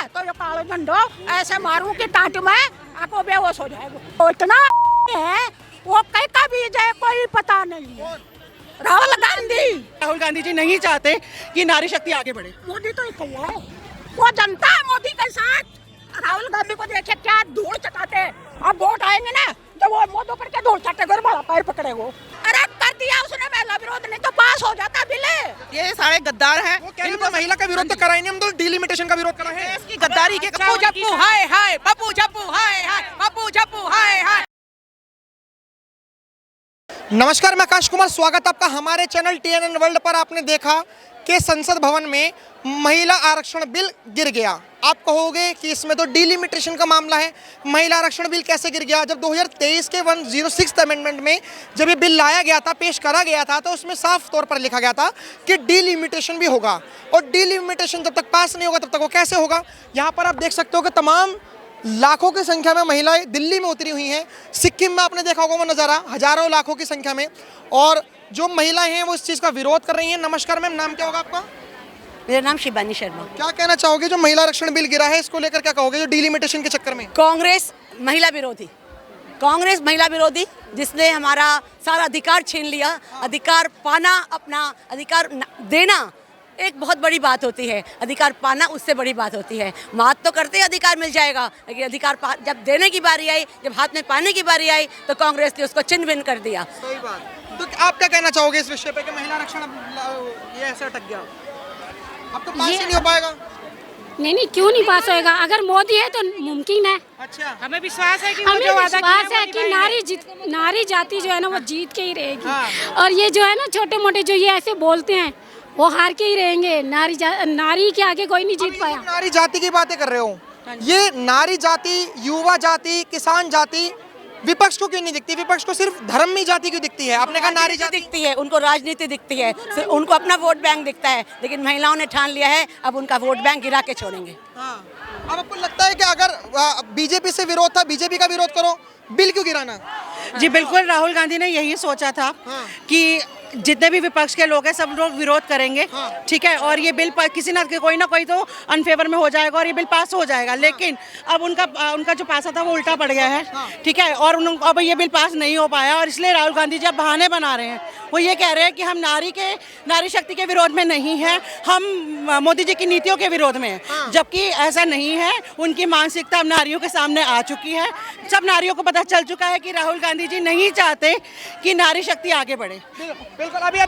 तो ये काले झंडो ऐसे मारूं कि टाट में आपको बेहोश हो जाएगा। तो इतना है वो कहीं का बीज है कोई पता नहीं है। राहुल गांधी जी नहीं चाहते कि नारी शक्ति आगे बढ़े। मोदी तो कौवा है, वो जनता है मोदी के साथ। राहुल गांधी को देखे क्या धूल चटाते हैं। अब वोट आएंगे ना तो वो मुंह तो करके धूल चटेगा और बड़ा पैर पकड़ेगा। अरे कर दिया उसने महिला विरोध, नहीं तो पास हो जाता बिल। ये सारे गद्दार हैं। इनको महिला का विरोध तो करा ही नहीं, हम तो डिलिमिटेशन का विरोध करा है। इसकी गद्दारी के पप्पू जप्पू हाय हाय, पप्पू जप्पू हाय हाय, पप्पू जप्पू हाय हाय। नमस्कार, मैं आकाश कुमार, स्वागत आपका हमारे चैनल TNN वर्ल्ड पर। आपने देखा कि संसद भवन में महिला आरक्षण बिल गिर गया। आप कहोगे कि इसमें तो डिलिमिटेशन का मामला है, महिला आरक्षण बिल कैसे गिर गया? जब 2023 के 106 अमेंडमेंट में जब ये बिल लाया गया था, पेश करा गया था, तो उसमें साफ तौर पर लिखा गया था कि डिलिमिटेशन भी होगा। और डिलिमिटेशन जब तक पास नहीं होगा तब तक वो कैसे होगा? यहाँ पर आप देख सकते हो कि तमाम लाखों की संख्या में महिलाएं दिल्ली में उतरी हुई हैं। सिक्किम में आपने देखा होगा वो नज़ारा, हजारों लाखों की संख्या में। और जो महिलाएं हैं वो इस चीज़ का विरोध कर रही हैं। नमस्कार मैम, नाम क्या होगा आपका? मेरा नाम शिवानी शर्मा। क्या कहना चाहोगे जो महिला आरक्षण बिल गिरा है, इसको लेकर क्या कहोगे जो डिलिमिटेशन के चक्कर में? कांग्रेस महिला विरोधी जिसने हमारा सारा अधिकार छीन लिया। अधिकार पाना, अपना अधिकार देना एक बहुत बड़ी बात होती है, अधिकार पाना उससे बड़ी बात होती है। बात तो करते ही अधिकार मिल जाएगा, लेकिन अधिकार जब देने की बारी आई, जब हाथ में पाने की बारी आई, तो कांग्रेस ने उसको छिन भिन कर दिया। सही बात। तो आप क्या कहना चाहोगे इस विषय पे कि महिला आरक्षण ये ऐसे अटक गया, अब तो पास ही नहीं हो पाएगा? नहीं, क्यों नहीं पास होएगा? अगर मोदी है तो मुमकिन है। अच्छा, हमें विश्वास है कि हमें विश्वास है कि नारी जाति जो है ना वो जीत के ही रहेगी। हाँ। और ये जो है ना छोटे मोटे जो ये ऐसे बोलते हैं वो हार के ही रहेंगे। नारी के आगे कोई नहीं जीत पाया। नारी जाति की बातें कर रहे हो, ये नारी जाति, युवा जाति, किसान जाति विपक्ष को क्यों नहीं दिखती? विपक्ष को सिर्फ धर्मी जाति क्यों दिखती है? आपने कहा नारी जाति दिखती है, उनको राजनीति दिखती है, उनको अपना वोट बैंक दिखता है, लेकिन महिलाओं ने ठान लिया है अब उनका वोट बैंक गिरा के छोड़ेंगे। हाँ। अब आपको लगता है कि अगर बीजेपी से विरोध था, बीजेपी का विरोध करो, बिल क्यों गिराना? जी बिल्कुल, राहुल गांधी ने यही सोचा था कि जितने भी विपक्ष के लोग हैं सब लोग विरोध करेंगे, ठीक है, और ये बिल किसी ना कोई तो अनफेवर में हो जाएगा और ये बिल पास हो जाएगा। लेकिन अब उनका जो पासा था वो उल्टा पड़ गया है, ठीक है, और अब ये बिल पास नहीं हो पाया। और इसलिए राहुल गांधी जी अब बहाने बना रहे हैं। वो ये कह रहे हैं कि हम नारी शक्ति के विरोध में नहीं है, हम मोदी जी की नीतियों के विरोध में हैं। जबकि ऐसा नहीं है, उनकी मानसिकता अब नारियों के सामने आ चुकी है। सब नारियों को पता चल चुका है कि राहुल गांधी जी नहीं चाहते कि नारी शक्ति आगे बढ़े। बिल्कुल। अभी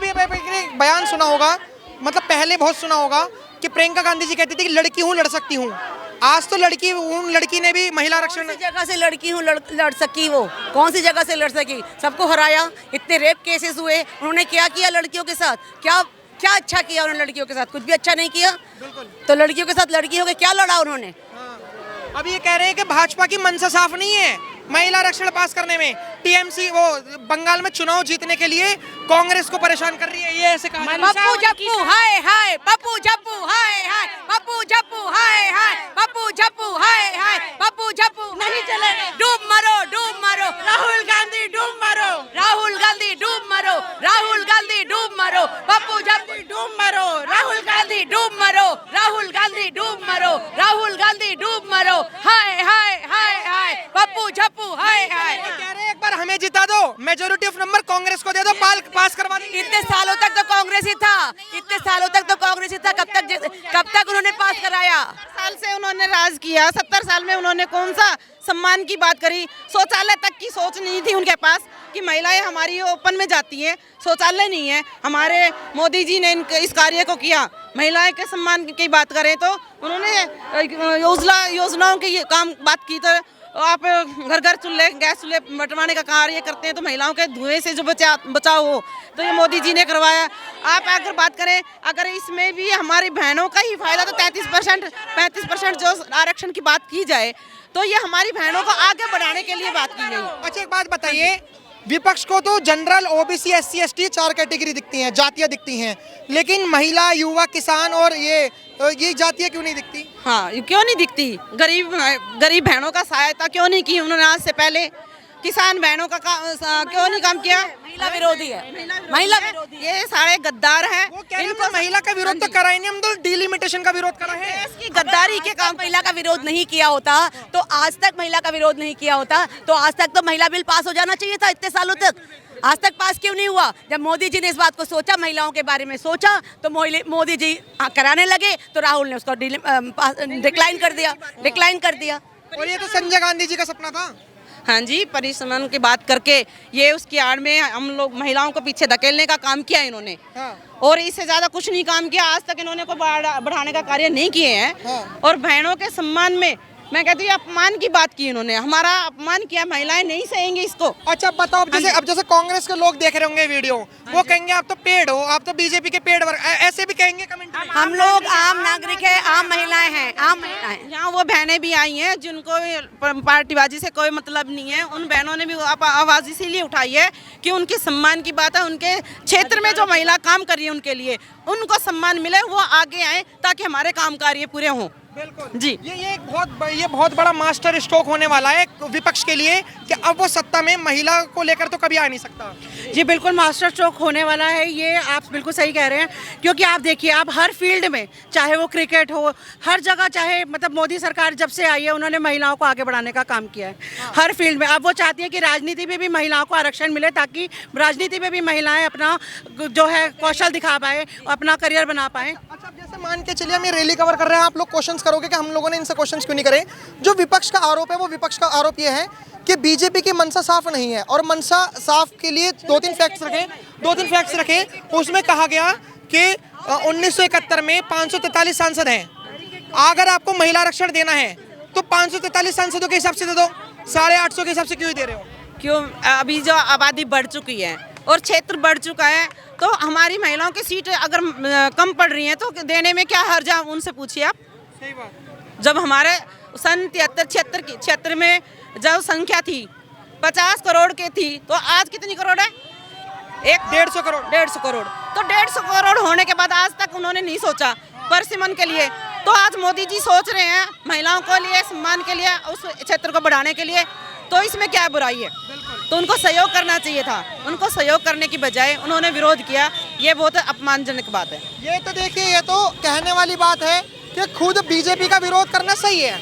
बयान सुना होगा, मतलब पहले बहुत सुना होगा कि प्रियंका गांधी जी कहती थी कि लड़की हूँ लड़ सकती हूँ। आज तो लड़की ने भी महिला आरक्षण। कौन सी जगह से लड़की हूँ लड़ सकी? वो कौन सी जगह से लड़ सकी? सबको हराया। इतने रेप केसेस हुए, उन्होंने क्या किया लड़कियों के साथ? क्या अच्छा किया उन्होंने लड़कियों के साथ? कुछ भी अच्छा नहीं किया। तो लड़कियों के साथ लड़की होकर क्या लड़ा उन्होंने? अब ये कह रहे हैं कि भाजपा की मनसा साफ नहीं है महिला आरक्षण पास करने में। टीएमसी वो बंगाल में चुनाव जीतने के लिए कांग्रेस को परेशान कर रही है, ये ऐसे कहा। पप्पू जप्पू हाय हाय, पप्पू जप्पू हाय हाय, पप्पू जप्पू हाय हाय, पप्पू जप्पू हाय हाय, पप्पू जप्पू नहीं चलेगा। डूब मरो, डूब मरो, राहुल गांधी डूब मरो, राहुल गांधी डूब मरो, राहुल गांधी डूब मरो, पप्पू जप्पू डूब मरो, राहुल गांधी डूब मरो, राहुल गांधी डूब मरो, राहुल गांधी डूब मरो, हाय हाय हाय हाय, पप्पू जप्पू हाय हाय। कह रहे हैं एक बार हमें जिता दो, मेजॉरिटी ऑफ नंबर कांग्रेस को दे दो, पास करवा देंगे। इतने सालों तक तो कांग्रेस ही था, इतने सालों तक तो कांग्रेस ही था। कब तक उन्होंने पास कराया? 70 साल से उन्होंने राज किया, 70 साल में उन्होंने कौन सा सम्मान की बात करी? शौचालय तक की सोच नहीं थी उनके पास कि महिलाएं हमारी ओपन में जाती हैं, शौचालय नहीं है। हमारे मोदी जी ने इस कार्य को किया। महिलाएं के सम्मान की बात करें तो उन्होंने योजनाओं की काम बात की। तो आप घर घर चूल्हे, गैस चूल्हे बंटवाने का कार्य करते हैं तो महिलाओं के धुएं से जो बचाव हो, तो ये मोदी जी ने करवाया। आप अगर बात करें, अगर इसमें भी हमारी बहनों का ही फायदा, तो 35% जो आरक्षण की बात की जाए तो ये हमारी बहनों को आगे बढ़ाने के लिए बात की गई। अच्छा, एक बात बताइए, विपक्ष को तो general, OBC, SC ST 4 category दिखती हैं, जातियां दिखती हैं, लेकिन महिला, युवा, किसान और ये जातियां क्यों नहीं दिखती? हाँ, क्यों नहीं दिखती? गरीब बहनों का सहायता क्यों नहीं की उन्होंने आज से पहले? किसान बहनों का क्यों नहीं काम किया? महिला विरोधी है, महिला विरोधी है। ये सारे गद्दार हैं। वो कह रहे हैं महिला का विरोध तो करा ही नहीं, हम तो डिलिमिटेशन का विरोध करा है। इसकी गद्दारी के काम महिला का विरोध नहीं किया होता तो आज तक महिला का विरोध नहीं किया होता तो आज तक तो महिला बिल पास हो जाना चाहिए था इतने सालों तक। आज तक पास क्यों नहीं हुआ? जब मोदी जी ने इस बात को सोचा, महिलाओं के बारे में सोचा, तो मोदी जी कराने लगे तो राहुल ने उसको डिक्लाइन कर दिया। और ये तो संजय गांधी जी का सपना था। हाँ जी, परिसमन की बात करके ये उसकी आड़ में हम लोग महिलाओं को पीछे धकेलने का काम किया इन्होंने। हाँ। और इससे ज्यादा कुछ नहीं काम किया। आज तक इन्होंने कोई बढ़ाने का कार्य नहीं किए हैं। हाँ। और बहनों के सम्मान में मैं कहती हूँ अपमान की बात की इन्होंने, हमारा अपमान किया। महिलाएं नहीं सहेंगी इसको। अच्छा बताओ, अब जैसे कांग्रेस के लोग देख रहे होंगे वीडियो, वो कहेंगे आप तो पेड़ हो, आप तो बीजेपी के पेड़ वर्ग, ऐसे भी कहेंगे कमेंट में। हम लोग आम नागरिक है, आम महिलाएं हैं, आम महिलाएं। यहाँ वो बहनें भी आई हैं जिनको पार्टीबाजी से कोई मतलब नहीं है। उन बहनों ने भी आवाज इसीलिए उठाई है कि उनके सम्मान की बात है। उनके क्षेत्र में जो महिला काम कर रही है उनके लिए उनको सम्मान मिले, वो आगे आए ताकि हमारे काम कार्य पूरे हों। बिल्कुल जी। ये बहुत बड़ा मास्टर स्ट्रोक होने वाला है विपक्ष के लिए कि अब वो सत्ता में महिला को लेकर तो कभी आ नहीं सकता। जी बिल्कुल मास्टर स्ट्रोक होने वाला है, ये आप बिल्कुल सही कह रहे हैं। क्योंकि आप देखिए अब हर फील्ड में, चाहे वो क्रिकेट हो, हर जगह, चाहे मतलब मोदी सरकार जब से आई है उन्होंने महिलाओं को आगे बढ़ाने का काम किया है। हर फील्ड में अब वो चाहती है कि राजनीति में भी महिलाओं को आरक्षण मिले, ताकि राजनीति में भी महिलाएं अपना जो है कौशल दिखा पाए, अपना करियर बना पाए। अच्छा, जैसे मान के चलिए हम ये रैली कवर कर रहे हैं, आप लोग क्वेश्चंस करोगे कि हम लोगों ने इनसे क्वेश्चंस क्यों नहीं करे। जो विपक्ष का आरोप है, वो विपक्ष का आरोप ये है कि बीजेपी की मंशा साफ नहीं है, और मंशा साफ के लिए दो तीन फैक्ट्स रखे। उसमें कहा गया कि 1971 में 543 सांसद हैं। अगर आपको महिला आरक्षण देना है तो 543 सांसदों के हिसाब से दे दो, 850 के हिसाब से क्यों दे रहे हो? क्यों? अभी जो आबादी बढ़ चुकी है और क्षेत्र बढ़ चुका है, तो हमारी महिलाओं की सीट अगर कम पड़ रही हैं तो देने में क्या हर्ज है? उनसे पूछिए आप। सही बात। जब हमारे सन 73 में जब संख्या थी 50 करोड़ की थी, तो आज कितनी करोड़ है? 150 करोड़। 150 करोड़। तो 150 करोड़ होने के बाद आज तक उन्होंने नहीं सोचा परसिमन के लिए। तो आज मोदी जी सोच रहे हैं महिलाओं के लिए, सम्मान के लिए, उस क्षेत्र को बढ़ाने के लिए। तो इसमें क्या बुराई है? तो उनको सहयोग करना चाहिए था। उनको सहयोग करने की बजाय उन्होंने विरोध किया। ये बहुत अपमानजनक बात है। ये तो देखिए, ये तो कहने वाली बात है कि खुद बीजेपी का विरोध करना सही है,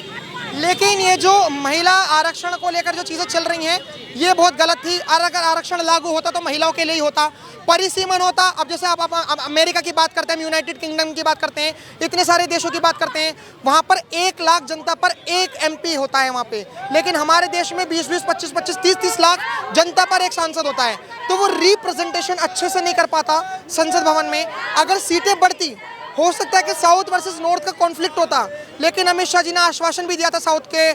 लेकिन ये जो महिला आरक्षण को लेकर जो चीज़ें चल रही हैं ये बहुत गलत थी। और अगर आरक्षण लागू होता तो महिलाओं के लिए ही होता, परिसीमन होता। अब जैसे आप अमेरिका की बात करते हैं, यूनाइटेड किंगडम की बात करते हैं, इतने सारे देशों की बात करते हैं, वहाँ पर 1 लाख जनता पर 1 MP होता है वहाँ पे। लेकिन हमारे देश में 20-20, 25-25, 30-30 लाख जनता पर 1 सांसद होता है, तो वो रिप्रेजेंटेशन अच्छे से नहीं कर पाता संसद भवन में। अगर सीटें बढ़ती, हो सकता है कि साउथ वर्सेस नॉर्थ का कॉन्फ्लिक्ट होता, लेकिन अमित शाह जी ने आश्वासन भी दिया था साउथ के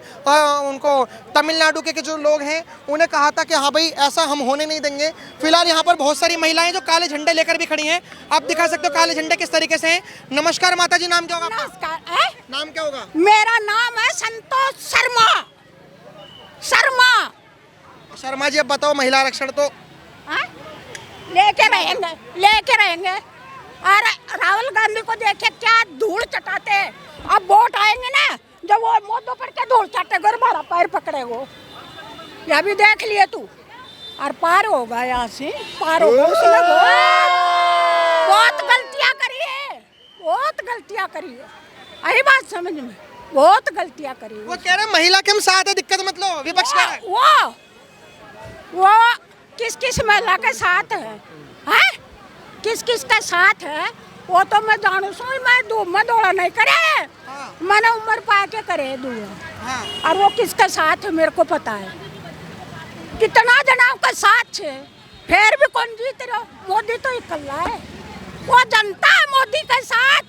उनको, तमिलनाडु के जो लोग हैं उन्हें कहा था कि हाँ भाई ऐसा हम होने नहीं देंगे। फिलहाल यहाँ पर बहुत सारी महिलाएं जो काले झंडे लेकर भी खड़ी हैं, आप दिखा सकते हो काले झंडे किस तरीके से हैं। नमस्कार माता जी, नाम क्या होगा आपका? नमस्कार। नाम क्या होगा? मेरा नाम है संतोष शर्मा जी, अब बताओ महिला आरक्षण तो लेके रहेंगे। और राहुल गांधी को देखे क्या धूल चटाते हैं। अब वोट आएंगे ना, जब वो मोदों पर क्या धूल चटेगा, हमारा पैर पकड़े वो। ये भी देख लिए तू। और पार होगा, यहाँ से पार होगा। उसने बहुत गलतियाँ करी है। अरे बात समझ में, बहुत गलतियाँ करी है। वो कह रहे हैं महिला के हम साथ है, दिक्कत मत लो, विपक्ष कह रहा है। वो किस महिला के साथ है? किस के साथ है वो तो मैं जानू सू। मैं धूप में दौड़ा नहीं करे, मैंने उम्र पा के करे दूर। और वो किसके साथ है मेरे को पता है। कितना जनाब का साथ है, फिर भी कौन जीत रहा? मोदी तो इकल्ला है। वो जनता है मोदी के साथ,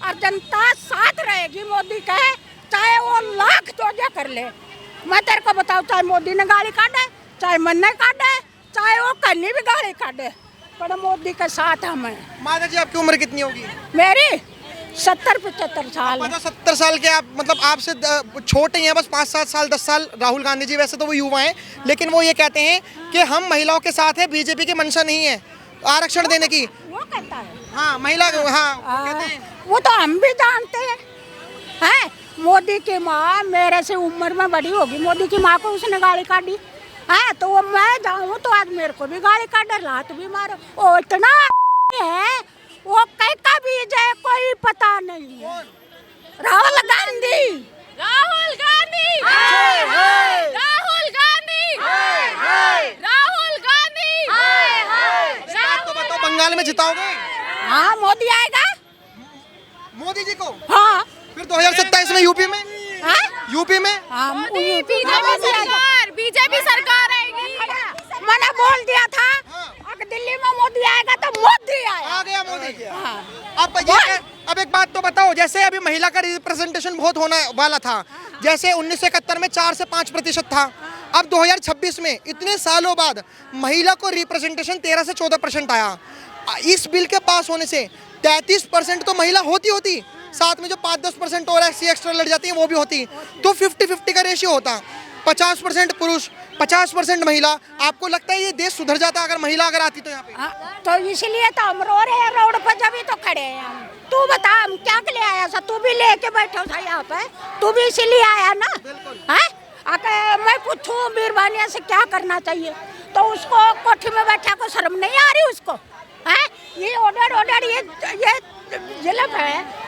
और जनता साथ रहेगी मोदी के, चाहे वो लाख जोजा कर ले। मैं तेरे को बताऊँ, चाहे मोदी ने गाड़ी काटे, चाहे मन ने काटे, चाहे वो कन्नी भी गाड़ी काटे, पर मोदी के साथ हमें। माता जी, आपकी उम्र कितनी होगी? मेरी 70-75 साल। मतलब 70 साल के आप, मतलब आपसे छोटे हैं बस 5-7 साल, 10 साल राहुल गांधी जी। वैसे तो वो युवा हैं, लेकिन वो ये कहते हैं कि हम महिलाओं के साथ हैं, बीजेपी की मंशा नहीं है आरक्षण देने की। वो कहता है। हाँ, महिला, हाँ कहते हैं। वो तो हम भी जानते हैं। मोदी की माँ मेरे से उम्र में बड़ी होगी। मोदी की माँ को उसने गाड़ी काटी, हाँ तो वो मैं जाऊँ तो आज मेरे को भी गाड़ी का डर लात भी मारो। वो इतना है, वो कहीं का बीज है कोई पता नहीं है। राहुल गांधी, राहुल गांधी, राहुल गांधी, राहुल गांधी। तो बताओ, बंगाल में जिताओगे हाँ मोदी आएगा। मोदी जी को? हाँ फिर 2027 में यूपी में? हाँ यूपी में हाँ बीजेपी सरकार आएगी। मैंने बोल दिया था अगर दिल्ली में मोदी आएगा तो मोदी आएगा। आ गया मोदी। हाँ। अब एक बात तो बताओ, जैसे अभी महिला का रिप्रेजेंटेशन बहुत होने वाला था, जैसे 1971 में 4 से 5% था, अब 2026 में इतने सालों बाद महिला को रिप्रेजेंटेशन 13 से 14% आया। इस बिल के पास होने से 33% तो महिला होती, साथ में जो 5-10% और SC एक्स्ट्रा लड़ जाती है वो भी होती, तो 50-50 का रेशियो होता। 50% पुरुष 50% महिला। आपको लगता है ये देश सुधर जाता अगर महिला अगर आती तो यहाँ पे? तो इसलिए तो हम रो रहे हैं रोड पर, जब ही तो खड़े हैं हम। तू बता हम क्या के लिए आया था? तू भी लेके बैठा था यहाँ पे, तू भी इसीलिए आया ना? हैं? अगर मैं पूछूं बीरबानिया से क्या करना चाहिए तो उसको कोठी में बैठा को शर्म नहीं आ रही उसको? हैं? ये ऑर्डर ये जुल्म है।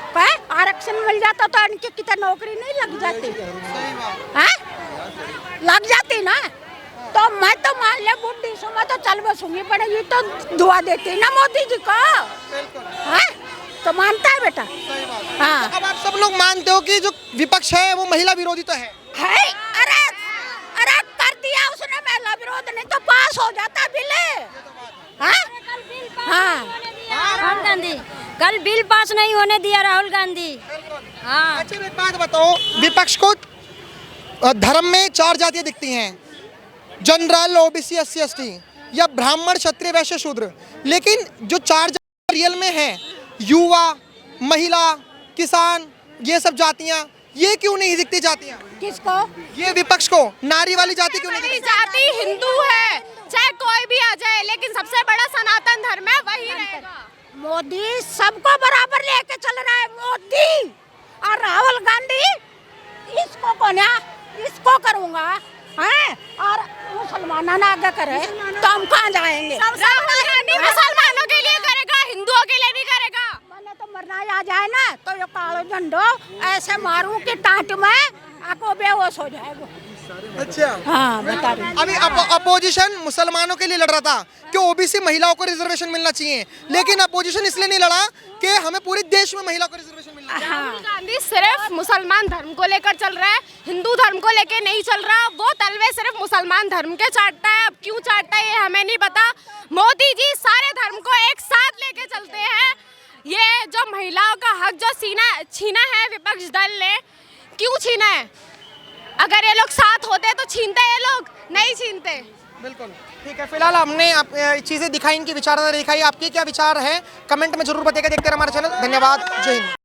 आरक्षण मिल जाता तो इनकी कितना नौकरी नहीं लग जाती? हैं? लग जाती ना। तो मैं तो मान ले बुढ़ी सो मैं तो चल बसूंगी, पर ये तो दुआ देती ना मोदी जी को। हैं? तो मानता है बेटा? हाँ। अब आप सब लोग मानते हो कि जो विपक्ष है वो महिला विरोधी तो है? अरे कर दिया उसने महिला विरोध, नहीं तो पास हो जाता बिल। राहुल गांधी कल बिल पास नहीं होने दिया राहुल गांधी। हाँ। अच्छा एक बात बताओ, विपक्ष को धर्म में 4 जातियां दिखती हैं, जनरल, OBC, SC ST या ब्राह्मण, क्षत्रिय, वैश्य, शूद्र, लेकिन जो 4 जातियां रियल में हैं, युवा, महिला, किसान, ये सब जातियां, ये क्यों नहीं दिखती जातियां? किसको? ये विपक्ष को नारी वाली जाति क्यों नहीं दिखती? जाति हिंदू है, चाहे कोई भी आ जाए, लेकिन सबसे बड़ा सनातन धर्म है, वही रहेगा। मोदी सबको बराबर लेके चल रहा है मोदी। और राहुल गांधी इसको कौन है? इसको करूंगा हैं? और मुसलमाना ना आगे करे तो हम कहाँ जाएंगे? राहुल गांधी मुसलमानों के लिए करेगा, हिंदुओं के लिए नहीं करेगा। मैंने तो मरना आ जाए ना तो ये कालो झंडो ऐसे मारूं कि टाट में आपको बेहोश हो जाएगा। अच्छा हाँ बता रही। अभी अपोजिशन मुसलमानों के लिए लड़ रहा था कि OBC महिलाओं को रिजर्वेशन मिलना चाहिए, लेकिन अपोजिशन इसलिए नहीं लड़ा कि हमें पूरे देश में महिला को रिजर्वेशन मिलना चाहिए। राहुल गांधी सिर्फ मुसलमान धर्म को लेकर चल रहा है, हिंदू धर्म को लेकर नहीं चल रहा। वो तलवे सिर्फ मुसलमान धर्म के चाटता है। अब क्यों चाटता है ये हमें नहीं पता। मोदी जी सारे धर्म को एक साथ लेके चलते हैं। ये जो महिलाओं का हक जो छीना है विपक्ष दल ने, क्यों छीना है? अगर ये लोग साथ होते तो छीनते, ये लोग नहीं छीनते। बिल्कुल ठीक है। फिलहाल हमने चीजें दिखाई, इनकी विचारधारा दिखाई। आपके क्या विचार है कमेंट में जरूर बताइएगा। देखते रहिए हमारा चैनल। धन्यवाद। जय हिंद।